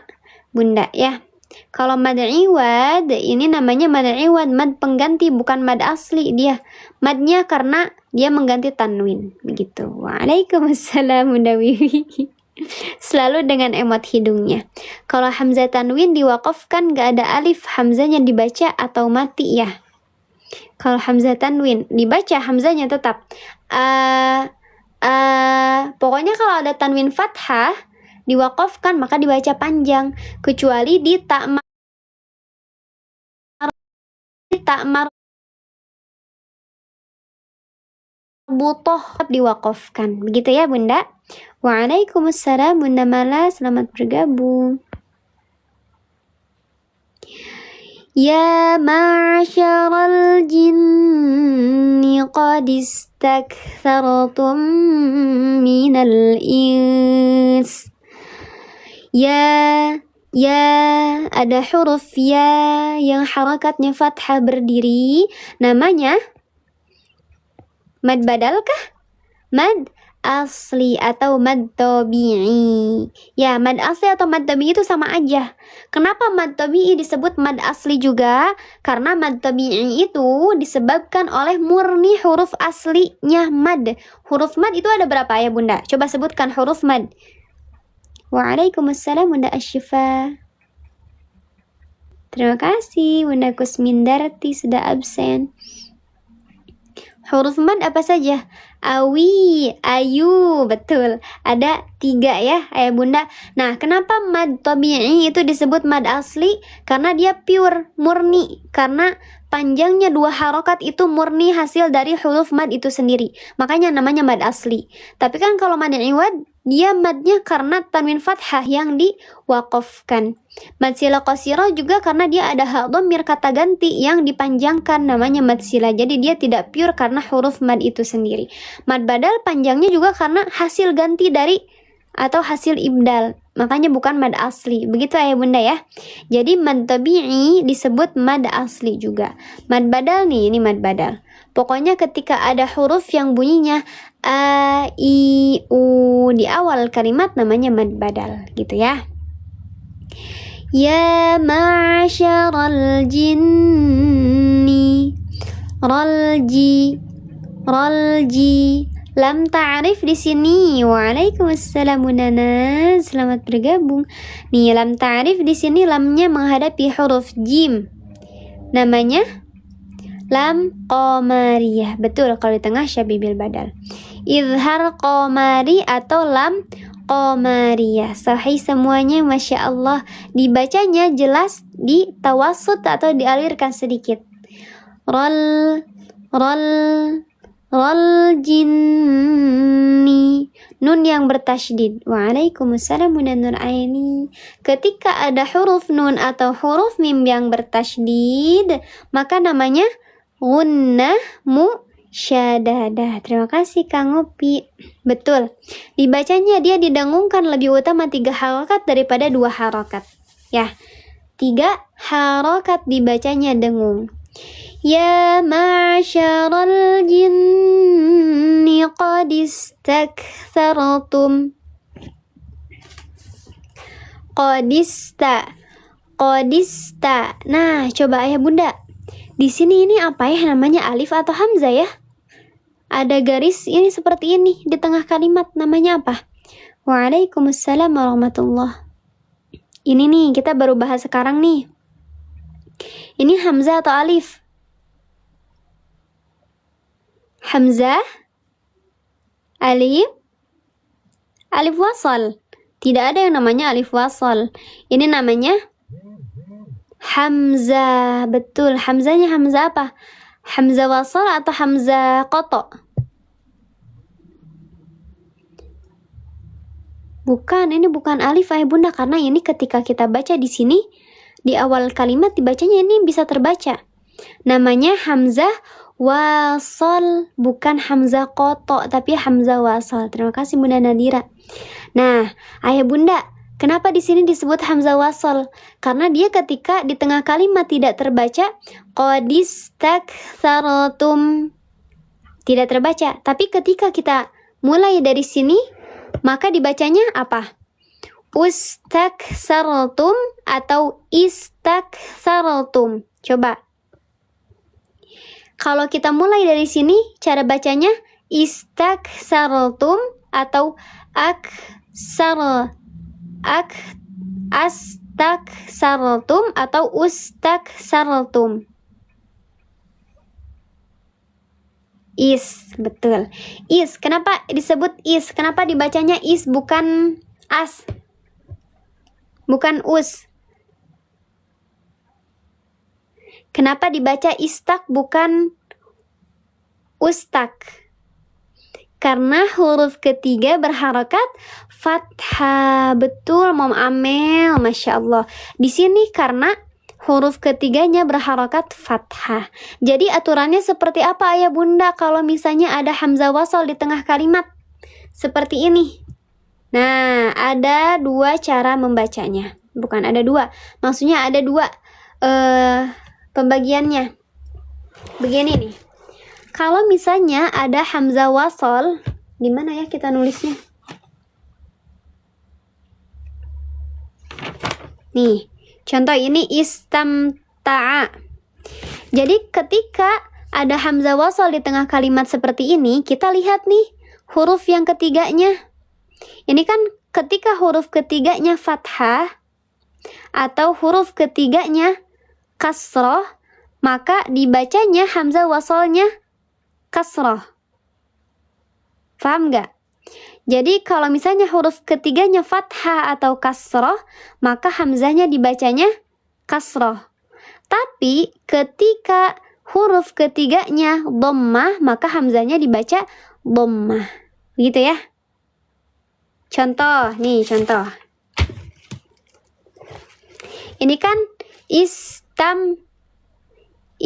Bunda ya. Kalau mad iwad ini namanya mad iwad, mad pengganti, bukan mad asli dia. Madnya karena dia mengganti tanwin begitu. Waalaikumsalam Bunda Wiwi. Selalu dengan emot hidungnya. Kalau hamzah tanwin diwaqafkan gak ada alif, hamzahnya dibaca atau mati ya. Kalau hamzah tanwin dibaca, hamzahnya tetap pokoknya kalau ada tanwin fathah diwaqafkan maka dibaca panjang, kecuali di tak marbutoh diwaqafkan. Begitu ya Bunda. Waalaikumsalam Bunda Mala, selamat bergabung. Ya ma'asyaral jinni qad istakthartum minal ins. Ya, ada huruf ya yang harakatnya fathah berdiri, namanya mad badal kah? Mad asli atau mad tabi'i. Ya, mad asli atau mad tabi'i itu sama aja. Kenapa mad tabi'i disebut mad asli juga? Karena mad tabi'i itu disebabkan oleh murni huruf aslinya mad. Huruf mad itu ada berapa ya Bunda? Coba sebutkan huruf mad. Waalaikumsalam Bunda Asyifa. Terima kasih Bunda Kusmindarti sudah absen. Huruf mad apa saja? Awi, ayu, betul. Ada 3 ya Ayah Bunda. Nah, kenapa mad tabi'i itu disebut mad asli? Karena dia pure, murni. Karena panjangnya 2 harokat itu murni hasil dari huruf mad itu sendiri. Makanya namanya mad asli. Tapi kan kalau mad iwad, dia madnya karena tanwin fathah yang diwaqafkan. Mad sila qasirah juga karena dia ada hak dhamir kata ganti yang dipanjangkan, namanya mad sila. Jadi dia tidak pure karena huruf mad itu sendiri. Mad badal panjangnya juga karena hasil ganti dari atau hasil ibdal. Makanya bukan mad asli. Begitu Ayah Bunda ya. Jadi mad tabi'i disebut mad asli juga. Mad badal nih, ini mad badal. Pokoknya ketika ada huruf yang bunyinya a, i, u di awal kalimat, namanya mad badal gitu ya. Ya ma'asyaral jinni, ralji, lam ta'rif di sini. Waalaikumsalam Nana, selamat bergabung. Nih, lam ta'rif di sini lamnya menghadapi huruf jim. Namanya lam qamariyah. Betul kalau di tengah syabibil badal. Izhar qamari atau lam qamariyah. Sahih semuanya Masya Allah. Dibacanya jelas di tawassut atau dialirkan sedikit. Rol jinni, nun yang bertasydid. Waalaikumsalam Bunda Nur Aini. Ketika ada huruf nun atau huruf mim yang bertasydid, maka namanya gunnah musyadadah. Terima kasih Kang Opi. Betul. Dibacanya dia didengungkan lebih utama 3 harokat daripada 2 harokat. Ya. 3 harokat dibacanya dengung. Ya ma'syaral jinni qad istakthartum. Qadista. Nah, coba ayah bunda. Di sini ini apa ya namanya, alif atau hamzah ya? Ada garis ini seperti ini di tengah kalimat, namanya apa? Waalaikumsalam warahmatullah. Ini nih kita baru bahas sekarang nih. Ini hamzah atau alif? Hamzah, alif, alif wasal. Tidak ada yang namanya alif wasal. Ini namanya hamzah. Betul, hamzahnya hamzah apa? Hamzah wasal atau hamzah qata? Bukan, ini bukan alif ayah bunda, karena ini ketika kita baca di sini di awal kalimat dibacanya ini bisa terbaca. Namanya hamzah wasal, bukan hamzah qata, tapi hamzah wasal. Terima kasih Bunda Nadira. Nah, ayah bunda, kenapa di sini disebut hamzah wasal? Karena dia ketika di tengah kalimat tidak terbaca, qadistakthartum, tidak terbaca. Tapi ketika kita mulai dari sini, maka dibacanya apa? Ustakthartum atau istakthartum. Coba. Kalau kita mulai dari sini, cara bacanya istakthartum atau astakthartum atau ustakthartum. Is, betul. Is, kenapa disebut is? Kenapa dibacanya is bukan as? Bukan us. Kenapa dibaca istak bukan ustak? Karena huruf ketiga berharokat fathah. Betul, Mom Amel, Masya Allah. Di sini karena huruf ketiganya berharokat fathah. Jadi aturannya seperti apa ayah bunda kalau misalnya ada hamzah wasal di tengah kalimat? Seperti ini. Nah, ada dua cara membacanya. Bukan ada dua, maksudnya ada dua pembagiannya. Begini nih. Kalau misalnya ada hamzah wasal, di mana ya kita nulisnya? Nih, contoh ini istamta'a. Jadi ketika ada hamzah wasal di tengah kalimat seperti ini, kita lihat nih huruf yang ketiganya. Ini kan ketika huruf ketiganya fathah atau huruf ketiganya kasroh, maka dibacanya hamzah wasalnya kasroh. Paham nggak? Jadi kalau misalnya huruf ketiganya fathah atau kasroh, maka hamzahnya dibacanya kasroh. Tapi ketika huruf ketiganya dhammah, maka hamzahnya dibaca dhammah. Gitu ya. Contoh, nih contoh. Ini kan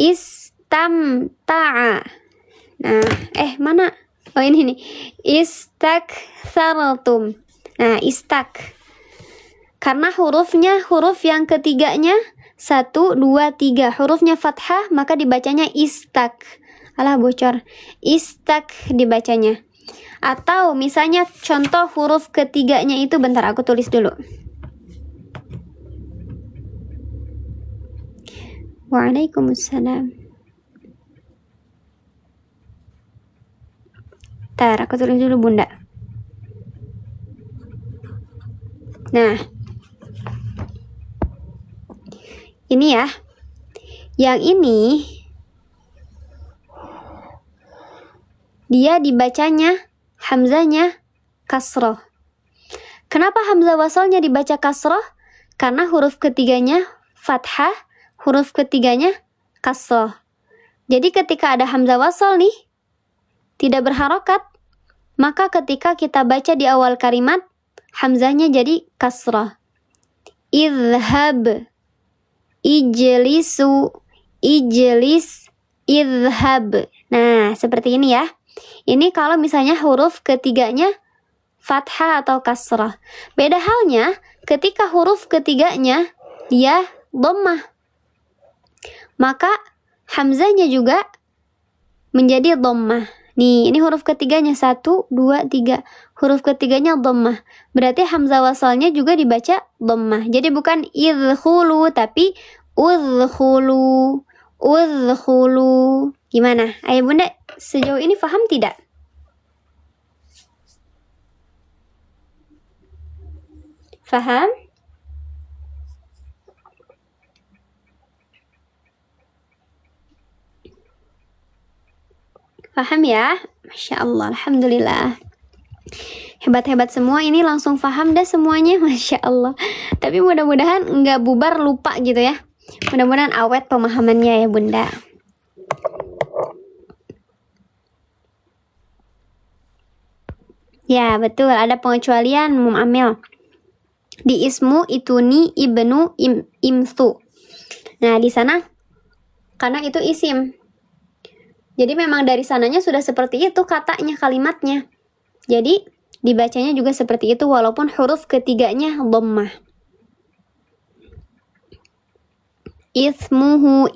istamta'a. Nah, mana? Oh ini nih. Istakthartum. Nah, istak. Karena hurufnya huruf yang ketiganya 1, 2, 3. Hurufnya fathah, maka dibacanya istak. Alah bocor. Istak dibacanya. Atau misalnya contoh huruf ketiganya itu, bentar aku tulis dulu. Waalaikumsalam. Bentar, aku tulis dulu bunda. Nah, ini ya. Yang ini dia dibacanya hamzahnya kasroh. Kenapa hamzah wasalnya dibaca kasroh? Karena huruf ketiganya fathah, huruf ketiganya kasroh. Jadi ketika ada hamzah wasal nih, tidak berharokat, maka ketika kita baca di awal kalimat, hamzahnya jadi kasroh. Idhab, ijlisu, ijlis, idhab. Nah, seperti ini ya. Ini kalau misalnya huruf ketiganya fathah atau kasrah. Beda halnya ketika huruf ketiganya dia dhammah. Maka Hamzahnya juga menjadi dhammah. Nih, ini huruf ketiganya 1, 2, 3. Huruf ketiganya dhammah. Berarti hamzah wasalnya juga dibaca dhammah. Jadi bukan idkhulu tapi udkhulu. Udkhulu. Gimana? Ayah Bunda, sejauh ini paham tidak? Faham? Paham ya? Masya Allah, Alhamdulillah. Hebat-hebat semua ini, langsung paham dah semuanya, Masya Allah. Tapi mudah-mudahan nggak bubar lupa gitu ya. Mudah-mudahan awet pemahamannya ya Bunda. Ya betul, ada pengecualian Mum Amel. Di ismu, ituni, ibnu, imsu. Nah di sana karena itu isim. Jadi memang dari sananya sudah seperti itu katanya, kalimatnya. Jadi dibacanya juga seperti itu walaupun huruf ketiganya dhammah. Ismuhu,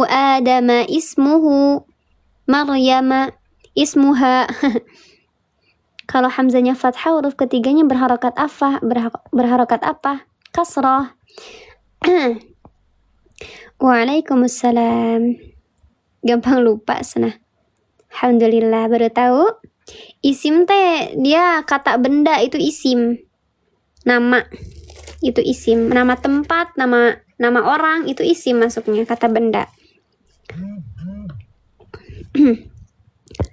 Adama, ismuhu, Maryama, ismuha. Kalau hamzanya fathah, huruf ketiganya berharokat apa? Berharokat apa? Kasrah. Waalaikumsalam. Gampang lupa sana. Alhamdulillah baru tahu. Isim teh dia kata benda itu isim. Nama itu isim. Nama tempat, nama orang itu isim masuknya, kata benda.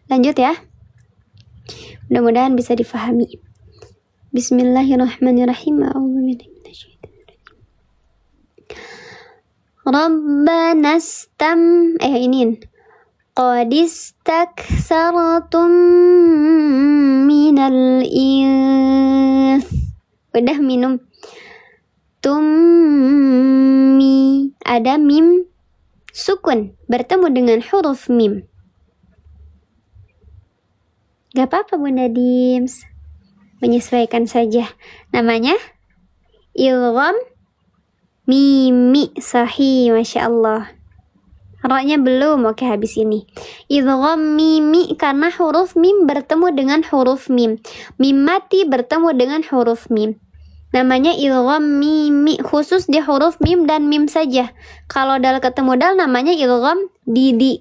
Lanjut ya. Mudah-mudahan bisa difahami. Bismillahirrahmanirrahim. Rabbana ini qad istakthartum minal ins. Udah minum. Tummi, ada mim sukun bertemu dengan huruf mim. Gak apa-apa Bunda Dims, menyesuaikan saja. Namanya ilgham mimi. Sahih, Masya Allah. Roknya belum, oke habis ini. Idgham mimi karena huruf mim bertemu dengan huruf mim. Mim mati bertemu dengan huruf mim. Namanya idgham mimi, khusus di huruf mim dan mim saja. Kalau dal ketemu dal namanya idgham didi.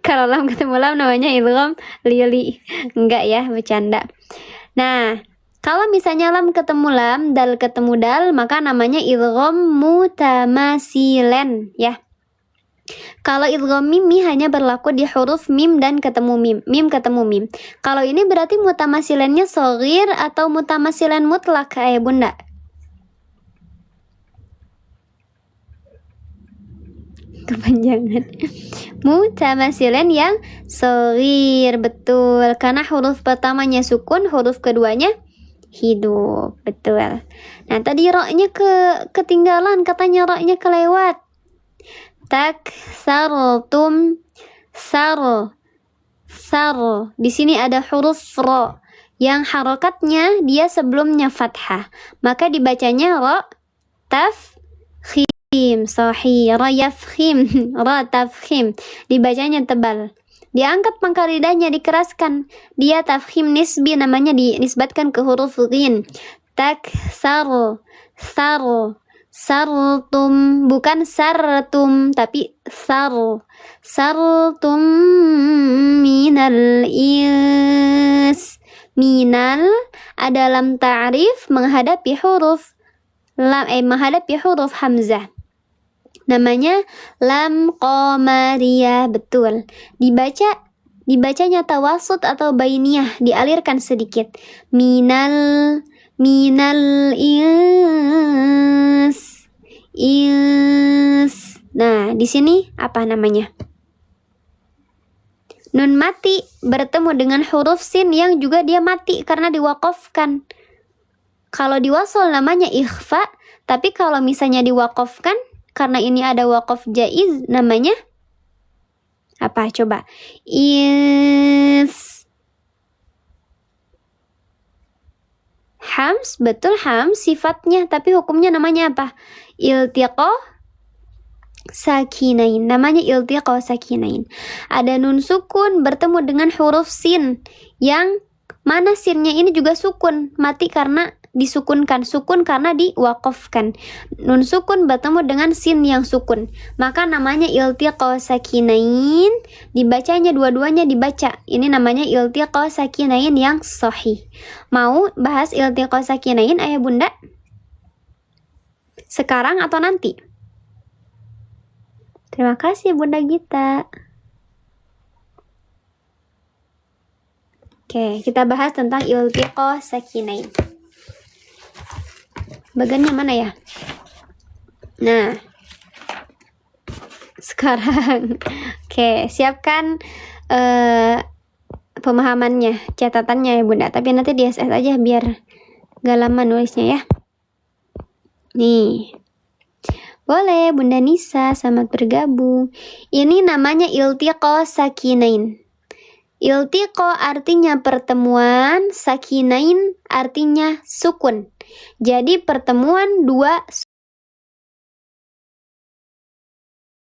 Kalau lam ketemu lam namanya idgham lili. Enggak ya, bercanda. Nah, kalau misalnya lam ketemu lam, dal ketemu dal, maka namanya idgham mutamasilan ya. Kalau idgham mimi hanya berlaku di huruf mim dan ketemu mim. Mim ketemu mim. Kalau ini berarti mutamasilannya shaghir atau mutamasilan mutlak ya Bunda? Kepanjangan. Mutamasilan yang shaghir, betul. Karena huruf pertamanya sukun, huruf keduanya hidup, betul. Nah, tadi roknya ketinggalan, katanya roknya kelewat. Taksartum, sar. Di sini ada huruf ro yang harokatnya dia sebelumnya fathah, maka dibacanya ro tafkhim. Sahih, ra yafkhim, ra tafkhim. Dibacanya tebal. Diangkat pangkal lidahnya, dikeraskan. Dia tafkhim nisbi, namanya dinisbatkan ke huruf ghin. Taksar, sar. Sartum, bukan sartum tapi sartum minal is. Minal ada lam ta'rif menghadapi huruf menghadapi huruf hamzah. Namanya lam qamariyah, betul. Dibacanya tawasud atau bainiyah, dialirkan sedikit. Minal is. Nah, di sini apa namanya? Nun mati bertemu dengan huruf sin yang juga dia mati karena diwaqafkan. Kalau diwasol namanya ikhfa, tapi kalau misalnya diwaqafkan karena ini ada waqaf jaiz namanya apa coba? Is. Hams, betul hams sifatnya, tapi hukumnya namanya apa? Iltiqo sakinain. Namanya iltiqa sakinain. Ada nun sukun bertemu dengan huruf sin, yang mana sinnya ini juga sukun, mati karena disukunkan, sukun karena diwaqafkan. Nun sukun bertemu dengan sin yang sukun, maka namanya iltiqa sakinain. Dibacanya dua-duanya dibaca. Ini namanya iltiqa sakinain yang sahih. Mau bahas iltiqa sakinain ayah bunda? Sekarang atau nanti? Terima kasih Bunda Gita. Oke, kita bahas tentang iltiqa sakinain. Bagiannya mana ya? Nah, sekarang. Oke, siapkan pemahamannya, catatannya ya Bunda. Tapi nanti di SS aja biar gak lama nulisnya ya. Nih. Boleh Bunda Nisa, selamat bergabung. Ini namanya iltiqa sakinain. Iltiqa artinya pertemuan, sakinain artinya sukun. Jadi pertemuan dua